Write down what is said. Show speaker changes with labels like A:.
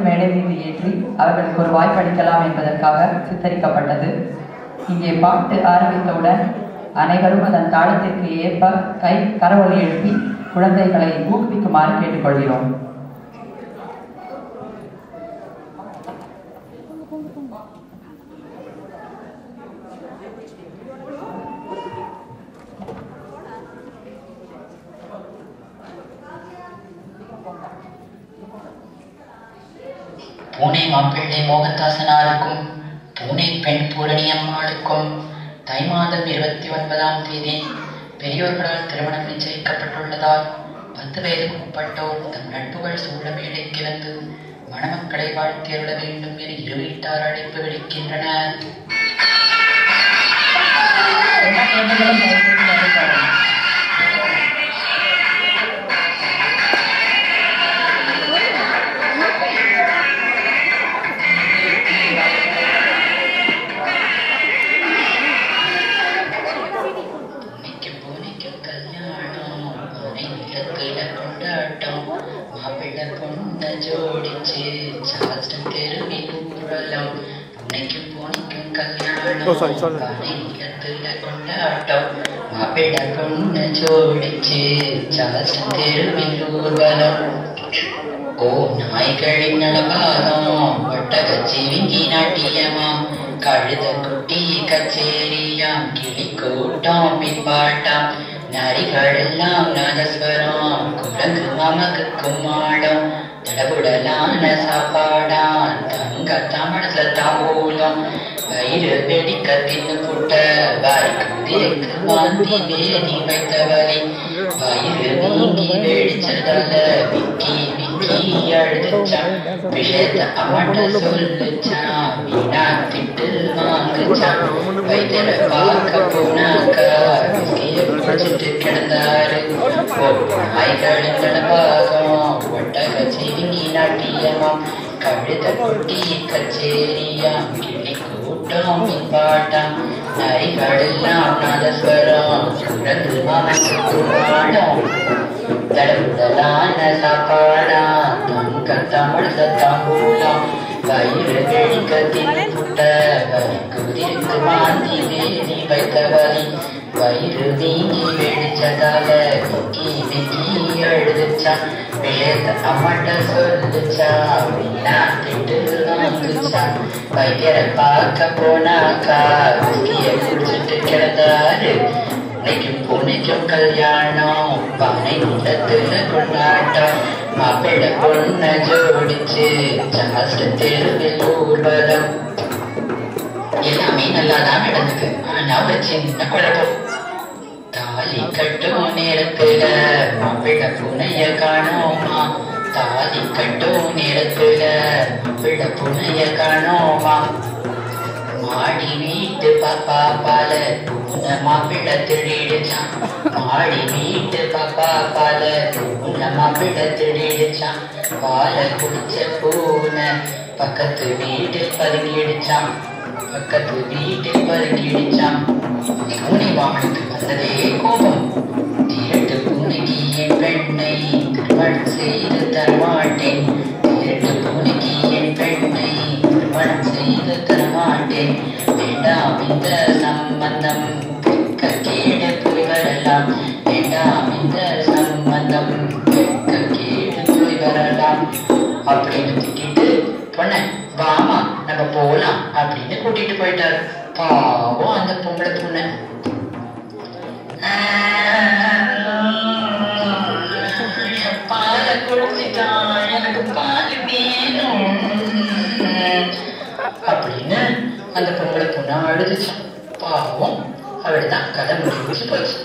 A: மேடை மீது ஏற்றி அவர்களுக்கு ஒரு வாய்ப்பளிக்கலாம் என்பதற்காக சித்தரிக்கப்பட்டது. இங்கே பாட்டு ஆரம்பித்தவுடன் அனைவரும் அதன் தாளத்திற்கு ஏற்ப கரவொலி எழுப்பி குழந்தைகளை ஊக்குவிக்குமாறு கேட்டுக்கொள்கிறோம்.
B: பூனை மாப்பிள்ளை மோகன்தாசனாருக்கும் பூனை பெண் பூரணி அம்மாளுக்கும் தை மாதம் 29ஆம் தேதி பெரியோர்களால் திருமணம் நிச்சயிக்கப்பட்டுள்ளதால் 10 வயதுக்கு உட்பட்டோர் தம் நட்புகள் சூழ மேடைக்கு வந்து மணமக்களை வாழ்த்தியருள வேண்டும் என இரு வீட்டார் அழைப்பு விடுக்கின்றனர். மாப்பிள்ளை பொண்ண ஜோடிச்சு சாஸ்திரம் தெருவில் ஊர்வலம் உன்னைக்கும் பூனைக்கும் கல்யாணம் நிலத்துல கொண்டாட்டம் மாப்பிள்ளை பொண்ண ஜோடிச்சு சாஸ்திரம் தெருவில் ஊர்வலம் ஓ நாய்களின் நலபாகம் ஒட்டகச்சி விங்கி நாட்டியமாம் கழுத குட்டி கச்சேரியாம் கிளி கூட்டம் பின்பாட்டாம் நரிகளெல்லாம் நாதஸ்வரம் குரங்கு மாமக்கு கும்மாடம் தடபுடலான சாப்பாடான் தங்க தமிழ தாம்பூலம் வயிறு வெடிக்க தின்னு புட்ட வாய்க்கு வாந்தி வேதி வைத்த வலி வயிறு நீங்கி வெடிச்சதால விக்கி விக்கி அழுதுச்சான் விஷயத்த அம்மாட்ட சொல்லுச்சான் வீணா திட்டு வாங்குச்சான் வைத்தியரை பார்க்க போனாக்கா குடிச்சிட்டு கிடந்தாரு நாய்களின் நடப்பாகம் ஒட்டகச்சி விங்கி நாட்டியமாம் கழுத குட்டி கச்சேரியாம் கிளி கூட்டம் பின்பாட்டாம் நரிகளெல்லாம் நாதஸ்வரம் குரங்கு மாமக்கு கும்மாடம் தடபுடலான சாப்பாடா தங்க தமிழ தாம்பூலம் வயிறு வெடிக்க தின்னு புட்ட வலிக்கு வாந்தி வேதி வைத்த வலி வயிறு நீங்கி வெடிச்சதால விக்கி விக்கி எழுதுச்சான் விஷயத்த அம்மாட்ட சொல்லுச்சான் வீணா திட்டு வாங்குச்சான் வைத்தியரை பார்க்க போனாக்கா விக்கிய குடிச்சிட்டு கிடந்தாரு உன்னைக்கும் பூனைக்கும் கல்யாணம் பானை நிலத்துல கொண்டாட்டம் மாப்பிள்ளை பொண்ண ஜோடிச்சு சாஸ்திர தெருவில் ஊர்வலம். எல்லாமே நல்லாதான் நடந்தது. ஆனா ஒரு சின்ன குழப்பம். தாலி கட்டும் நேரத்துல மாப்பிள்ளை பூனைய காணோமா தாலி கட்டும் நேரத்துல மாப்பிள்ளை பூனைய காணோமா மாடி வீட்டு பாப்பா பால பூனை மாப்பிள்ளை திருடிடுச்சான் மாடி வீட்டு பாப்பா பால பூனை மாப்பிள்ளை திருடிடுச்சான் பாலை குடிச்ச பூனை பக்கத்து வீட்டில் பதுங்கிடுச்சான் பக்கத்து வீட்டில் பதுங்கிடுச்சான் பூனை வாமனுக்கு வந்ததே கோபம் திருட்டு பூனைக்கு என் பெண்ணை திருமணம் செய்து தரமாட்டேன் திருட்டு பூனைக்கு என் பெண்ணை திருமணம் செய்து தரமாட்டேன் வேண்டாம் இந்த சம்பந்தம் கேடு போய் வரலாம் வேண்டாம் இந்த சம்பந்தம் கேடு போய் வரலாம் அப்படின்னு திட்டிட்டு பொண்ண வாமா நம்ம போலாம் அப்படின்னு கூட்டிட்டு போயிட்டாரு. பாவம் அந்த பொம்பளை பொண்ணு பாலை குடிச்சிட்டான் எனக்கு பால் வேணும் அப்படின்னு அந்த பொம்பளை பொண்ணு அழுதுச்சான். பாவம் அவளுதான் கதை முடிச்சு போயிடுச்சு.